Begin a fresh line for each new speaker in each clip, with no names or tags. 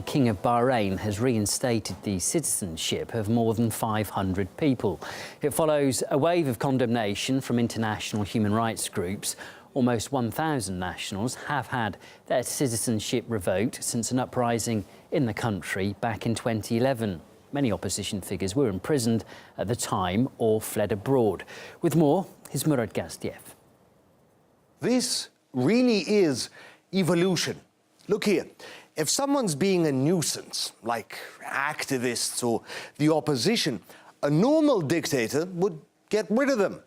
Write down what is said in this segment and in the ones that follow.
King of Bahrain has reinstated the citizenship of more than 500 people. It follows a wave of condemnation from international human rights groups. Almost 1,000 nationals have had their citizenship revoked since an uprising in the country back in 2011. Many opposition figures were imprisoned at the time or fled abroad. With more, here's Murad Gastiev.
This really is evolution. Look here, if someone's being a nuisance, like activists or the opposition, a normal dictator would get rid of them.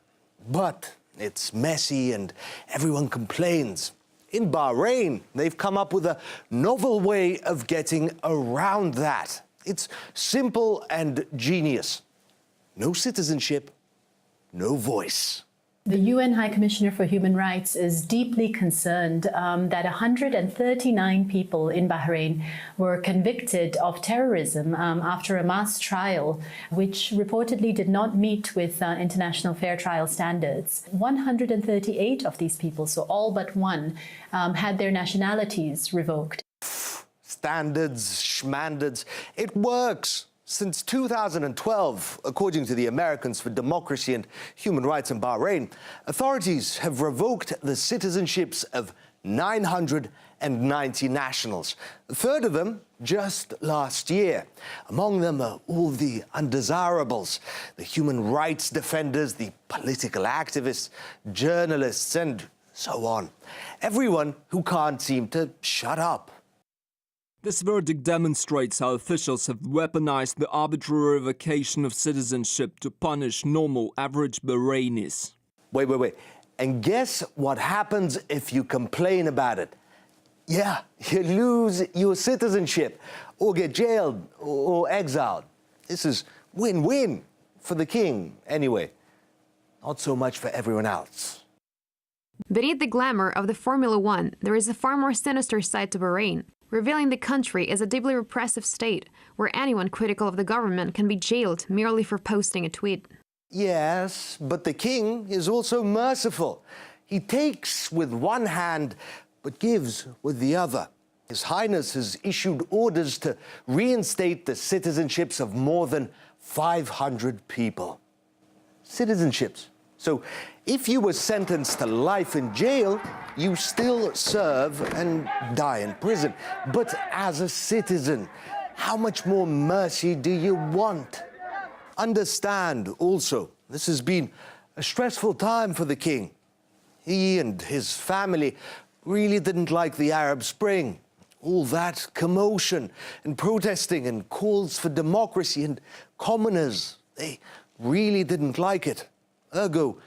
But it's messy and everyone complains. In Bahrain, they've come up with a novel way of getting around that. It's simple and genius. No citizenship, no voice.
The UN High Commissioner for Human Rights is deeply concerned that 139 people in Bahrain were convicted of terrorism after a mass trial, which reportedly did not meet with international fair trial standards. 138 of these people, so all but one, had their nationalities revoked.
Standards, schmandards, it works. Since 2012, according to the Americans for Democracy and Human Rights in Bahrain, authorities have revoked the citizenships of 990 nationals, a third of them just last year. Among them are all the undesirables, the human rights defenders, the political activists, journalists, and so on. Everyone who can't seem to shut up.
This verdict demonstrates how officials have weaponized the arbitrary revocation of citizenship to punish normal, average Bahrainis.
Wait. And guess what happens if you complain about it? Yeah, you lose your citizenship, or get jailed, or exiled. This is win-win for the king, anyway. Not so much for everyone else.
Beneath the glamour of the Formula One, there is a far more sinister side to Bahrain, revealing the country as a deeply repressive state where anyone critical of the government can be jailed merely for posting a tweet.
Yes, but the king is also merciful. He takes with one hand, but gives with the other. His Highness has issued orders to reinstate the citizenships of more than 500 people. Citizenships. So if you were sentenced to life in jail, you still serve and die in prison. But as a citizen, how much more mercy do you want? Understand also, this has been a stressful time for the king. He and his family really didn't like the Arab Spring. All that commotion and protesting and calls for democracy, and commoners, they really didn't like it. Ergo,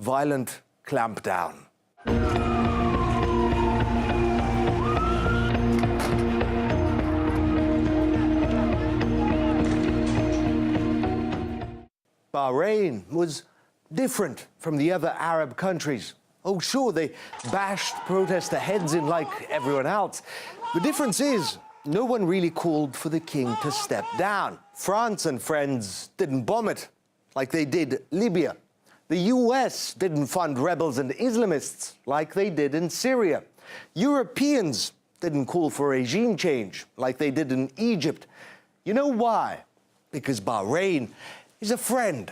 violent clampdown. Bahrain was different from the other Arab countries. Oh, sure, they bashed protester heads in like everyone else. The difference is, no one really called for the king to step down. France and friends didn't bomb it like they did Libya. The US didn't fund rebels and Islamists like they did in Syria. Europeans didn't call for regime change like they did in Egypt. You know why? Because Bahrain is a friend,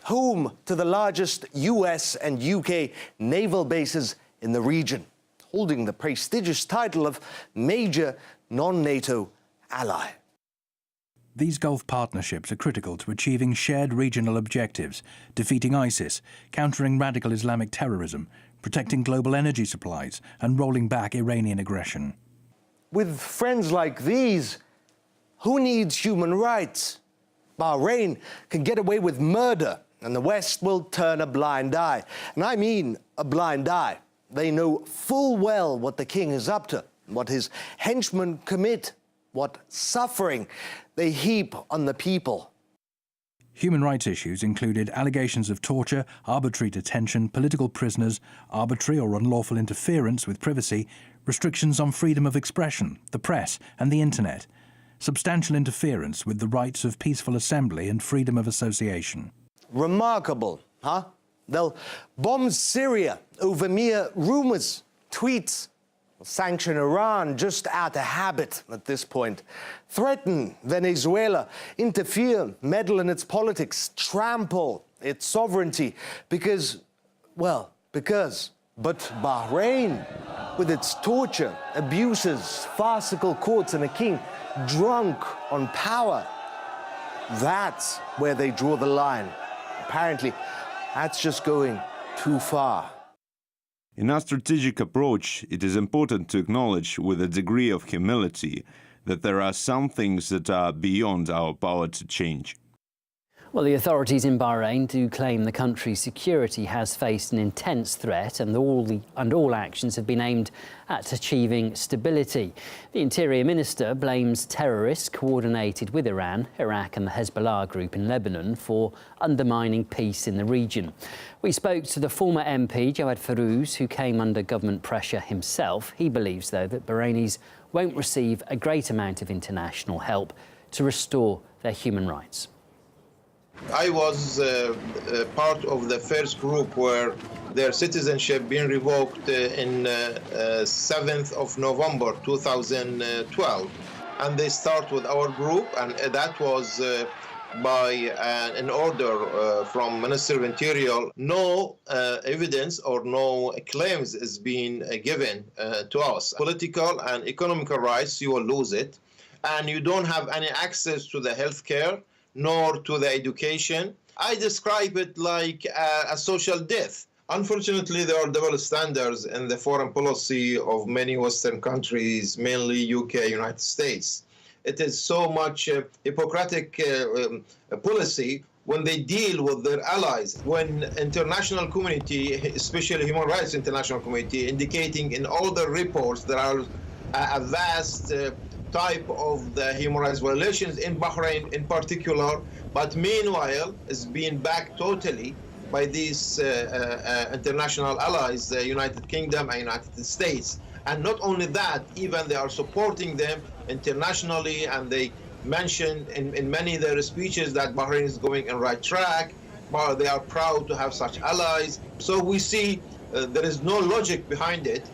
home to the largest US and UK naval bases in the region, holding the prestigious title of major non-NATO ally.
These Gulf partnerships are critical to achieving shared regional objectives, defeating ISIS, countering radical Islamic terrorism, protecting global energy supplies, and rolling back Iranian aggression.
With friends like these, who needs human rights? Bahrain can get away with murder, and the West will turn a blind eye. And I mean a blind eye. They know full well what the king is up to, what his henchmen commit, what suffering they heap on the people.
Human rights issues included allegations of torture, arbitrary detention, political prisoners, arbitrary or unlawful interference with privacy, restrictions on freedom of expression, the press and the internet, substantial interference with the rights of peaceful assembly and freedom of association.
Remarkable, huh? They'll bomb Syria over mere rumors, tweets, sanction Iran just out of habit at this point, threaten Venezuela, interfere, meddle in its politics, trample its sovereignty because, but Bahrain, with its torture, abuses, farcical courts and a king drunk on power, that's where they draw the line. Apparently, that's just going too far.
In our strategic approach, it is important to acknowledge with a degree of humility that there are some things that are beyond our power to change.
Well, the authorities in Bahrain do claim the country's security has faced an intense threat and all actions have been aimed at achieving stability. The Interior Minister blames terrorists coordinated with Iran, Iraq and the Hezbollah group in Lebanon for undermining peace in the region. We spoke to the former MP, Jawad Farouz, who came under government pressure himself. He believes, though, that Bahrainis won't receive a great amount of international help to restore their human rights.
I was part of the first group where their citizenship being revoked in 7th of November 2012. And they start with our group, and that was by an order from Minister of Interior. No evidence or no claims is being given to us. Political and economical rights, you will lose it. And you don't have any access to the health care, nor to the education. I describe it like a social death. Unfortunately, there are double standards in the foreign policy of many Western countries, mainly UK, United States. It is so much Hippocratic policy when they deal with their allies. When international community, especially human rights international community, indicating in all the reports there are a vast type of the human rights violations in Bahrain in particular, but meanwhile is being backed totally by these international allies, the United Kingdom and United States. And not only that, even they are supporting them internationally, and they mentioned in many of their speeches that Bahrain is going in the right track, but they are proud to have such allies. So we see there is no logic behind it.